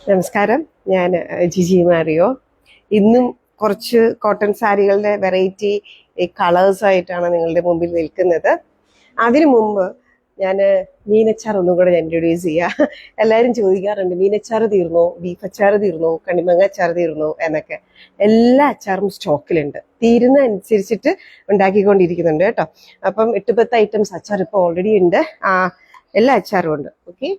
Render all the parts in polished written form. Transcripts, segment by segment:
നമസ്കാരം, ഞാൻ ജിജി മാരിയോ. ഇന്നും കുറച്ച് കോട്ടൺ സാരികളുടെ വെറൈറ്റി കളേഴ്സ് ആയിട്ടാണ് നിങ്ങളുടെ മുമ്പിൽ നിൽക്കുന്നത്. അതിനു മുമ്പ് ഞാൻ മീനച്ചാർ ഒന്നും കൂടെ ഇൻട്രൊഡ്യൂസ് ചെയ്യാം. എല്ലാവരും ചോദിക്കാറുണ്ട്, മീനച്ചാർ തീർന്നോ, ബീഫ് അച്ചാർ തീർന്നോ, കണിമങ്ങ അച്ചാർ തീർന്നോ എന്നൊക്കെ. എല്ലാ അച്ചാറും സ്റ്റോക്കിലുണ്ട്, തീരുന്ന അനുസരിച്ചിട്ട് ഉണ്ടാക്കിക്കൊണ്ടിരിക്കുന്നുണ്ട് കേട്ടോ. അപ്പം 8-10 ഐറ്റംസ് അച്ചാർ ഇപ്പോൾ ഓൾറെഡി ഉണ്ട്. എല്ലാ അച്ചാറും ഉണ്ട്. ഓക്കെ,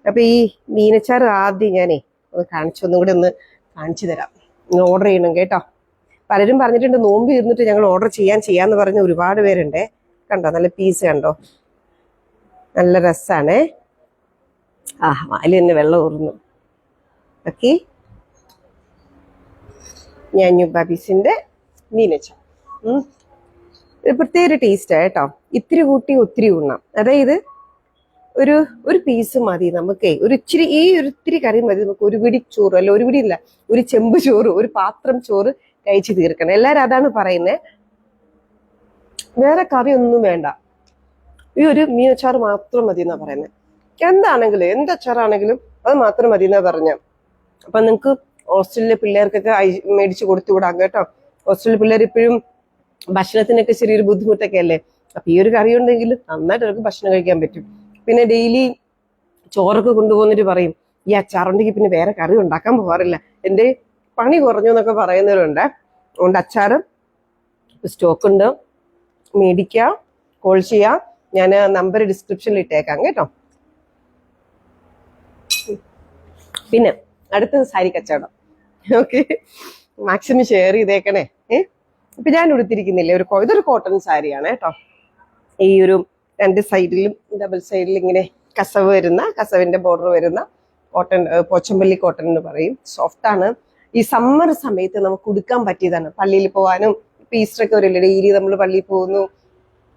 അപ്പൊ ഈ മീനച്ചാർ ആദ്യം ഞാനേ ഒന്നും കൂടെ ഒന്ന് കാണിച്ചു തരാം. നിങ്ങൾ ഓർഡർ ചെയ്യണം കേട്ടോ. പലരും പറഞ്ഞിട്ടുണ്ട് നോമ്പ് ഇരുന്നിട്ട് ഞങ്ങൾ ഓർഡർ ചെയ്യാന്ന് പറഞ്ഞ ഒരുപാട് പേരുണ്ടേ. കണ്ടോ, നല്ല പീസ് കണ്ടോ, നല്ല രസാണേ. വാല് തന്നെ വെള്ളം ഊർന്നു. ഓക്കെ, ഞാഞ്ഞൂബ പീസിന്റെ മീനച്ചാർ ഒരു പ്രത്യേക ടേസ്റ്റാ കേട്ടോ. ഇത്തിരി കൂട്ടി ഒത്തിരി ഉണ്ണാം. അതായത് ഒരു പീസ് മതി നമുക്ക്, ഒരു ഇച്ചിരി ഇത്തിരി കറി മതി നമുക്ക്. ഒരു പിടി ചോറ്, അല്ല ഒരു പിടി ഇല്ല, ഒരു ചെമ്പ് ചോറ്, ഒരു പാത്രം ചോറ് കഴിച്ച് തീർക്കണം. എല്ലാരും അതാണ് പറയുന്നത്. വേറെ കറി ഒന്നും വേണ്ട, ഈ ഒരു മീനച്ചാറ് മാത്രം മതി എന്നാ പറയുന്നത്. എന്താണെങ്കിലും, എന്ത് അച്ചാറാണെങ്കിലും അത് മാത്രം മതി എന്നാ പറഞ്ഞ. അപ്പൊ നിങ്ങക്ക് ഹോസ്റ്റലിലെ പിള്ളേർക്കൊക്കെ മേടിച്ച് കൊടുത്തു വിടാം കേട്ടോ. ഹോസ്റ്റലിലെ പിള്ളേർ ഇപ്പോഴും ഭക്ഷണത്തിനൊക്കെ ചെറിയൊരു ബുദ്ധിമുട്ടൊക്കെ അല്ലേ. അപ്പൊ ഈ ഒരു കറി ഉണ്ടെങ്കിൽ നന്നായിട്ട് അവർക്ക് ഭക്ഷണം കഴിക്കാൻ പറ്റും. പിന്നെ ഡെയിലി ചോറൊക്കെ കൊണ്ടുപോകുന്നിട്ട് പറയും, ഈ അച്ചാറുണ്ടെങ്കിൽ പിന്നെ വേറെ കറി ഉണ്ടാക്കാൻ പോകാറില്ല, എൻ്റെ പണി കുറഞ്ഞു എന്നൊക്കെ പറയുന്നവരുണ്ട്. അതുകൊണ്ട് അച്ചാറ് സ്റ്റോക്ക് ഉണ്ട്, മേടിക്കുക, കോൾ ചെയ്യാം. ഞാൻ നമ്പർ ഡിസ്ക്രിപ്ഷനിൽ ഇട്ടേക്കാം കേട്ടോ. പിന്നെ അടുത്തത് സാരി കച്ചവടം. ഓക്കെ, മാക്സിമം ഷെയർ ചെയ്തേക്കണേ. ഇപ്പൊ ഞാൻ ഉടുത്തിരിക്കുന്നില്ലേ, ഇതൊരു കോട്ടൺ സാരിയാണ് കേട്ടോ. ഈ ഒരു 2 സൈഡിലും ഡബിൾ സൈഡിലും ഇങ്ങനെ കസവ് വരുന്ന, കസവിന്റെ ബോർഡർ വരുന്ന കോട്ടൺ, പോച്ചമ്പള്ളി കോട്ടൺ എന്ന് പറയും. സോഫ്റ്റ് ആണ്. ഈ സമ്മർ സമയത്ത് നമുക്ക് ഉടുക്കാൻ പറ്റിയതാണ്. പള്ളിയിൽ പോകാനും, ഇപ്പൊ ഈസ്റ്ററൊക്കെ വരില്ലേ, ഡെയിലി നമ്മൾ പള്ളിയിൽ പോകുന്നു,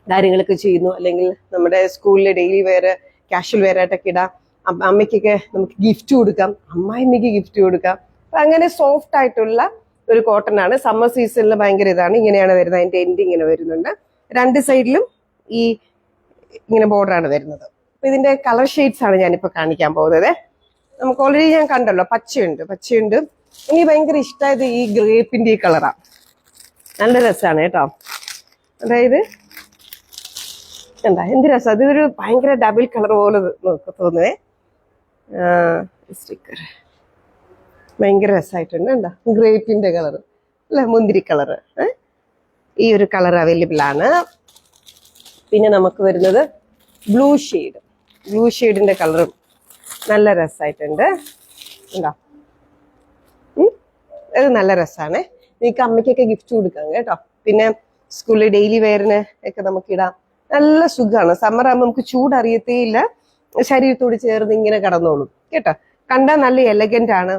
കാര്യങ്ങളൊക്കെ ചെയ്യുന്നു, അല്ലെങ്കിൽ നമ്മുടെ സ്കൂളിലെ ഡെയിലി വെയർ, കാഷ്വൽ വെയർ ആയിട്ടൊക്കെ ഇടാം. അമ്മയ്ക്കൊക്കെ നമുക്ക് ഗിഫ്റ്റ് കൊടുക്കാം, അമ്മായിമ്മയ്ക്ക് ഗിഫ്റ്റ് കൊടുക്കാം. അപ്പൊ അങ്ങനെ സോഫ്റ്റ് ആയിട്ടുള്ള ഒരു കോട്ടൺ ആണ്. സമ്മർ സീസണിൽ ഭയങ്കര ഇതാണ്. ഇങ്ങനെയാണ് വരുന്നത്, അതിന്റെ എൻഡ് ഇങ്ങനെ വരുന്നുണ്ട്. 2 സൈഡിലും ഈ ഇങ്ങനെ ബോർഡറാണ് വരുന്നത്. അപ്പൊ ഇതിന്റെ കളർ ഷെയ്ഡ്സ് ആണ് ഞാനിപ്പോ കാണിക്കാൻ പോകുന്നത്. നമുക്ക് ഓൾറെഡി ഞാൻ കണ്ടല്ലോ, പച്ചയുണ്ട്. എനിക്ക് ഭയങ്കര ഇഷ്ടമായത് ഈ ഗ്രേപ്പിന്റെ ഈ കളറാണ്. നല്ല രസമാണ് കേട്ടോ. അതായത് എന്താ, എന്ത് രസം. അതൊരു ഭയങ്കര ഡബിൾ കളർ പോലെ തോന്നുവേ. സ്റ്റിക്കർ ഭയങ്കര രസമായിട്ടുണ്ട്. എന്താ, ഗ്രേപ്പിന്റെ കളർ അല്ല, മുന്തിരി കളറ്. ഈ ഒരു കളർ അവൈലബിൾ ആണ്. പിന്നെ നമുക്ക് വരുന്നത് ബ്ലൂ ഷെയ്ഡിന്റെ കളറും നല്ല രസമായിട്ടുണ്ട്. എന്താ, അത് നല്ല രസമാണ്. നിങ്ങൾക്ക് അമ്മയ്ക്കൊക്കെ ഗിഫ്റ്റ് കൊടുക്കാം കേട്ടോ. പിന്നെ സ്കൂളിൽ ഡെയിലി വെയറിന് ഒക്കെ നമുക്ക് ഇടാം. നല്ല സുഖമാണ്. സമ്മർ ആകുമ്പോൾ നമുക്ക് ചൂടറിയത്തേ ഇല്ല, ശരീരത്തോട് ചേർന്ന് ഇങ്ങനെ കടന്നോളും കേട്ടോ. കണ്ടാൽ നല്ല എലഗന്റ് ആണ്.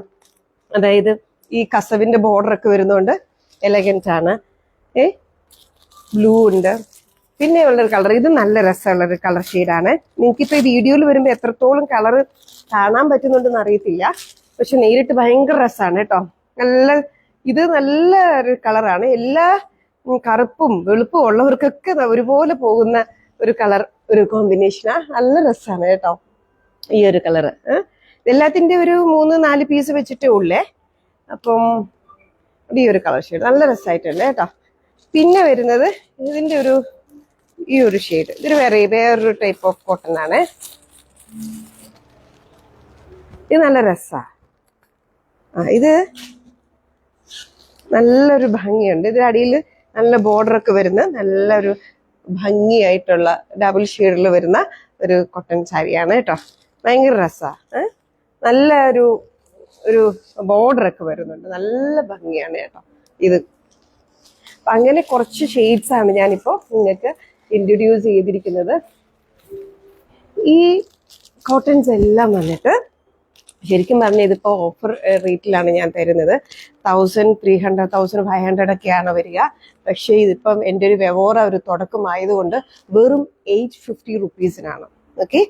അതായത് ഈ കസവിന്റെ ബോർഡർ ഒക്കെ വരുന്നോണ്ട് എലഗന്റ് ആണ്. ബ്ലൂ ഉണ്ട്. പിന്നെ ഉള്ളൊരു കളർ, ഇത് നല്ല രസമുള്ളൊരു കളർ ഷെയ്ഡാണ്. നിങ്ങൾക്കിപ്പോൾ ഈ വീഡിയോയിൽ വരുമ്പോൾ എത്രത്തോളം കളർ കാണാൻ പറ്റുന്നുണ്ടെന്ന് അറിയത്തില്ല, പക്ഷെ നേരിട്ട് ഭയങ്കര രസമാണ് കേട്ടോ. ഇത് നല്ല ഒരു കളറാണ്. എല്ലാ കറുപ്പും വെളുപ്പും ഉള്ളവർക്കൊക്കെ ഒരുപോലെ പോകുന്ന ഒരു കളർ, ഒരു കോമ്പിനേഷനാ. നല്ല രസമാണ് കേട്ടോ ഈ ഒരു കളറ്. എല്ലാത്തിന്റെ ഒരു 3-4 പീസ് വെച്ചിട്ടേ ഉള്ളേ. അപ്പം ഈ ഒരു കളർ ഷെയ്ഡ് നല്ല രസമായിട്ടുണ്ട് കേട്ടോ. പിന്നെ വരുന്നത് ഇതിന്റെ ഈ ഒരു ഷെയ്ഡ്. ഇതൊരു വേറൊരു ടൈപ്പ് ഓഫ് കോട്ടൺ ആണ്. ഇത് നല്ല രസാ. ഇത് നല്ലൊരു ഭംഗിയുണ്ട്. ഇതിന്റെ അടിയിൽ നല്ല ബോർഡർ ഒക്കെ വരുന്ന നല്ലൊരു ഭംഗിയായിട്ടുള്ള ഡബിൾ ഷെയ്ഡിൽ വരുന്ന ഒരു കോട്ടൺ സാരിയാണ് കേട്ടോ. ഭയങ്കര രസാ. നല്ല ഒരു ബോർഡർ ഒക്കെ വരുന്നുണ്ട്, നല്ല ഭംഗിയാണ് കേട്ടോ ഇത്. അപ്പൊ അങ്ങനെ കുറച്ച് ഷെയ്ഡ്സ് ആണ് ഞാനിപ്പോ നിങ്ങൾക്ക് ഇൻട്രൊഡ്യൂസ് ചെയ്തിരിക്കുന്നത്. ഈ കോട്ടൺസ് എല്ലാം വന്നിട്ട് ശരിക്കും പറഞ്ഞാൽ ഇതിപ്പോ ഓഫർ റേറ്റിലാണ് ഞാൻ തരുന്നത്. 1300, 1500 ഒക്കെയാണ് വരിക. പക്ഷേ ഇതിപ്പം എൻ്റെ ഒരു വ്യവഹാര ഒരു തുടക്കമായതുകൊണ്ട് വെറും 850 റുപ്പീസിനാണ്. ഓക്കെ,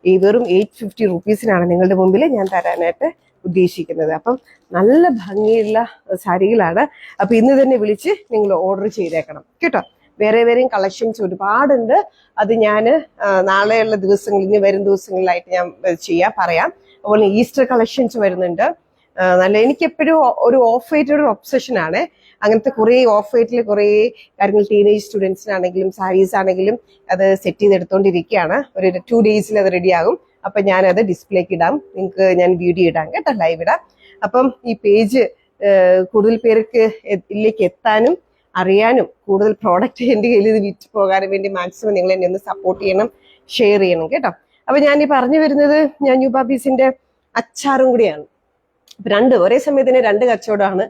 ഈ വെറും 850 റുപ്പീസിനാണ് നിങ്ങളുടെ മുമ്പിൽ ഞാൻ തരാനായിട്ട് ഉദ്ദേശിക്കുന്നത്. അപ്പം നല്ല ഭംഗിയുള്ള സാരികളാണ്. അപ്പൊ ഇന്ന് തന്നെ വിളിച്ച് നിങ്ങൾ ഓർഡർ ചെയ്തേക്കണം കേട്ടോ. വേറെയും കളക്ഷൻസ് ഒരുപാടുണ്ട്. അത് ഞാൻ നാളെയുള്ള ദിവസങ്ങളിൽ, ഇനി വരും ദിവസങ്ങളിലായിട്ട് ഞാൻ പറയാം. അതുപോലെ ഈസ്റ്റർ കളക്ഷൻസ് വരുന്നുണ്ട്. നല്ല എനിക്ക് എപ്പോഴും ഒരു ഓഫ് വൈറ്റ് ഒരു ഒബ്സഷൻ ആണ്. അങ്ങനത്തെ കുറേ ഓഫ് വൈറ്റിൽ കുറേ കാര്യങ്ങൾ ടീനേജ് സ്റ്റുഡൻസിനാണെങ്കിലും സാരീസ് ആണെങ്കിലും അത് സെറ്റ് ചെയ്തെടുത്തോണ്ടിരിക്കുകയാണ്. ഒരു 2 days അത് റെഡിയാകും. അപ്പൊ ഞാനത് ഡിസ്പ്ലേക്ക് ഇടാം, നിങ്ങൾക്ക് ഞാൻ വീഡിയോ ഇടാം കേട്ടോ, ലൈവ് ഇടാം. അപ്പം ഈ പേജ് കൂടുതൽ പേർക്ക് ഇതിലേക്ക് എത്താനും അറിയാനും കൂടുതൽ പ്രോഡക്റ്റ് എൻ്റെ കയ്യിൽ ഇത് വിറ്റ് പോകാനും വേണ്ടി മാക്സിമം നിങ്ങൾ എന്നെ ഒന്ന് സപ്പോർട്ട് ചെയ്യണം, ഷെയർ ചെയ്യണം കേട്ടോ. അപ്പൊ ഞാൻ ഈ പറഞ്ഞു വരുന്നത് ഞാൻ ന്യൂ ബാബീസിന്റെ അച്ചാറും കൂടിയാണ്. ഒരേ സമയത്തിന് 2 കച്ചവടമാണ്,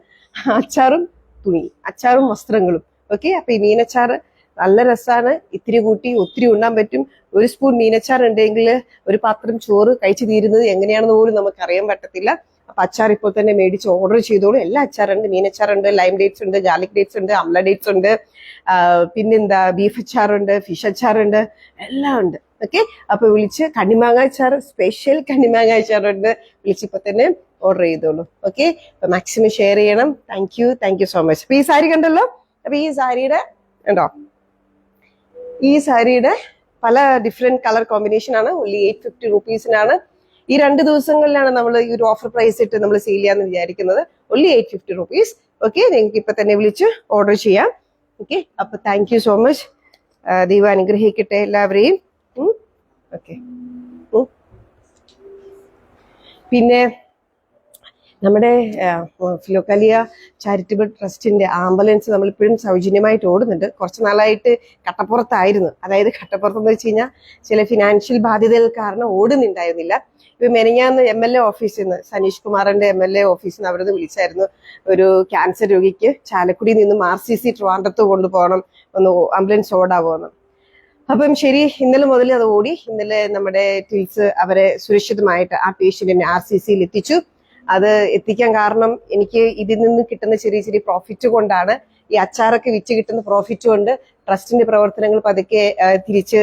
അച്ചാറും തുണി, അച്ചാറും വസ്ത്രങ്ങളും. ഓക്കെ, അപ്പൊ ഈ മീനച്ചാറ് നല്ല രസമാണ്, ഇത്തിരി കൂട്ടി ഒത്തിരി ഉണ്ണാൻ പറ്റും. ഒരു സ്പൂൺ മീനച്ചാർ ഉണ്ടെങ്കിൽ ഒരു പാത്രം ചോറ് കഴിച്ചു തീരുന്നത് എങ്ങനെയാണെന്ന് പോലും നമുക്ക് അറിയാൻ പറ്റത്തില്ല. അപ്പൊ അച്ചാർ ഇപ്പോൾ തന്നെ മേടിച്ച് ഓർഡർ ചെയ്തോളൂ. എല്ലാ അച്ചാറുണ്ട്, മീനച്ചാറുണ്ട്, ലൈം ഡേറ്റ്സ് ഉണ്ട്, ഗാർലിക് ഡേറ്റ്സ് ഉണ്ട്, അംല ഡേറ്റ്സ് ഉണ്ട്, പിന്നെന്താ ബീഫ് അച്ചാറുണ്ട്, ഫിഷ് അച്ചാറുണ്ട്, എല്ലാം ഉണ്ട്. ഓക്കെ, അപ്പൊ വിളിച്ച് കണ്ണിമാങ്ങ അച്ചാർ, സ്പെഷ്യൽ കണ്ണിമാങ്ങ അച്ചാറുണ്ട്, വിളിച്ചിപ്പോ തന്നെ ഓർഡർ ചെയ്തോളൂ. ഓക്കെ, അപ്പൊ മാക്സിമം ഷെയർ ചെയ്യണം. Thank you so much. അപ്പൊ ഈ സാരി കണ്ടല്ലോ, അപ്പൊ ഈ സാരിയുടെ ഉണ്ടോ, ഈ സാരിയുടെ പല ഡിഫറെന്റ് കളർ കോമ്പിനേഷൻ ആണ്. only 850 rupees-നാണ്. ഈ 2 ദിവസങ്ങളിലാണ് നമ്മൾ ഈ ഒരു ഓഫർ പ്രൈസ് ഇട്ട് നമ്മൾ സെയിൽ ചെയ്യാന്ന് വിചാരിക്കുന്നത്. only 850 rupees. ഓക്കെ, നിങ്ങൾക്ക് ഇപ്പൊ തന്നെ വിളിച്ച് ഓർഡർ ചെയ്യാം. ഓക്കെ, അപ്പൊ താങ്ക് യു സോ മച്ച്. ദൈവം അനുഗ്രഹിക്കട്ടെ എല്ലാവരെയും. ഓക്കെ, പിന്നെ നമ്മുടെ ഫിലോക്കാലിയ ചാരിറ്റബിൾ ട്രസ്റ്റിന്റെ ആംബുലൻസ് നമ്മളിപ്പോഴും സൗജന്യമായിട്ട് ഓടുന്നുണ്ട്. കുറച്ച് നാളായിട്ട് കട്ടപ്പുറത്തായിരുന്നു. അതായത് കട്ടപ്പുറത്തെന്ന് വെച്ച് കഴിഞ്ഞാൽ ചില ഫിനാൻഷ്യൽ ബാധ്യതകൾ കാരണം ഓടുന്നുണ്ടായിരുന്നില്ല. ഇപ്പൊ മെനഞ്ഞാന്ന് MLA ഓഫീസിൽ നിന്ന്, സനീഷ് കുമാറിന്റെ MLA ഓഫീസിൽ നിന്ന് അവിടെ നിന്ന് വിളിച്ചായിരുന്നു, ഒരു ക്യാൻസർ രോഗിക്ക് ചാലക്കുടിയിൽ നിന്നും RCC ട്രിവാൻഡ്രത്ത് കൊണ്ടുപോകണം, ഒന്ന് ആംബുലൻസ് ഓടാവുമെന്ന്. അപ്പം ശരി, ഇന്നലെ മുതൽ അത് ഓടി. ഇന്നലെ നമ്മുടെ ടിൽസ് അവരെ സുരക്ഷിതമായിട്ട് ആ പേഷ്യന്റിനെ RCC-യിൽ എത്തിച്ചു. അത് എത്തിക്കാൻ കാരണം എനിക്ക് ഇതിൽ നിന്ന് കിട്ടുന്ന ചെറിയ പ്രോഫിറ്റ് കൊണ്ടാണ്. ഈ അച്ചാറൊക്കെ വിറ്റ് കിട്ടുന്ന പ്രോഫിറ്റ് കൊണ്ട് ട്രസ്റ്റിന്റെ പ്രവർത്തനങ്ങൾ പതുക്കെ തിരിച്ച്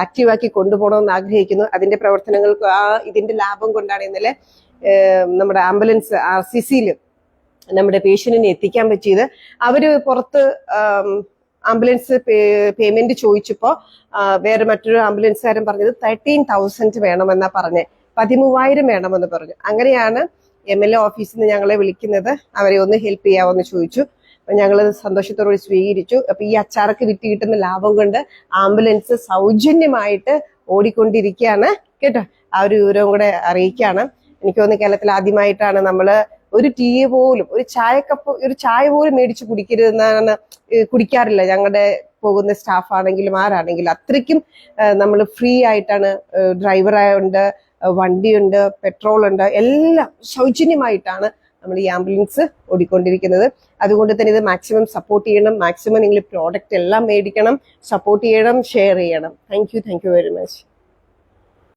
ആക്റ്റീവാക്കി കൊണ്ടുപോകണമെന്ന് ആഗ്രഹിക്കുന്നു. അതിന്റെ പ്രവർത്തനങ്ങൾ ഇതിന്റെ ലാഭം കൊണ്ടാണ് ഇന്നലെ നമ്മുടെ ആംബുലൻസ് RCC-യിൽ നമ്മുടെ പേഷ്യന്റിനെ എത്തിക്കാൻ പറ്റിയത്. അവര് പുറത്ത് ആംബുലൻസ് പേയ്മെന്റ് ചോദിച്ചപ്പോ വേറെ മറ്റൊരു ആംബുലൻസുകാരൻ പറഞ്ഞത് 13,000 വേണമെന്നാ പറഞ്ഞേ, 13,000 വേണമെന്ന് പറഞ്ഞു. അങ്ങനെയാണ് MLA ഓഫീസിൽ നിന്ന് ഞങ്ങളെ വിളിക്കുന്നത്, അവരെ ഒന്ന് ഹെൽപ്പ് ചെയ്യാമെന്ന് ചോദിച്ചു. അപ്പൊ ഞങ്ങളത് സന്തോഷത്തോടുകൂടി സ്വീകരിച്ചു. അപ്പൊ ഈ അച്ചാറൊക്കെ വിറ്റ് കിട്ടുന്ന ലാഭം കൊണ്ട് ആംബുലൻസ് സൗജന്യമായിട്ട് ഓടിക്കൊണ്ടിരിക്കുകയാണ് കേട്ടോ. ആ ഒരു വിവരവും കൂടെ അറിയിക്കുകയാണ്. എനിക്ക് തോന്നുന്നു കേരളത്തിൽ ആദ്യമായിട്ടാണ് നമ്മള് ഒരു ടീ പോലും, ഒരു ചായ പോലും മേടിച്ച് കുടിക്കരുതെന്നാണ്, കുടിക്കാറില്ല ഞങ്ങളുടെ പോകുന്ന സ്റ്റാഫ് ആണെങ്കിലും ആരാണെങ്കിലും. അത്രയ്ക്കും നമ്മൾ ഫ്രീ ആയിട്ടാണ്, ഡ്രൈവറുണ്ട്, വണ്ടിയുണ്ട്, പെട്രോൾ ഉണ്ട്, എല്ലാം സൗജന്യമായിട്ടാണ് നമ്മൾ ഈ ആംബുലൻസ് ഓടിക്കൊണ്ടിരിക്കുന്നത്. അതുകൊണ്ട് തന്നെ ഇത് മാക്സിമം സപ്പോർട്ട് ചെയ്യണം. മാക്സിമം നിങ്ങൾ പ്രോഡക്റ്റ് എല്ലാം മേടിക്കണം, സപ്പോർട്ട് ചെയ്യണം, ഷെയർ ചെയ്യണം. Thank you very much.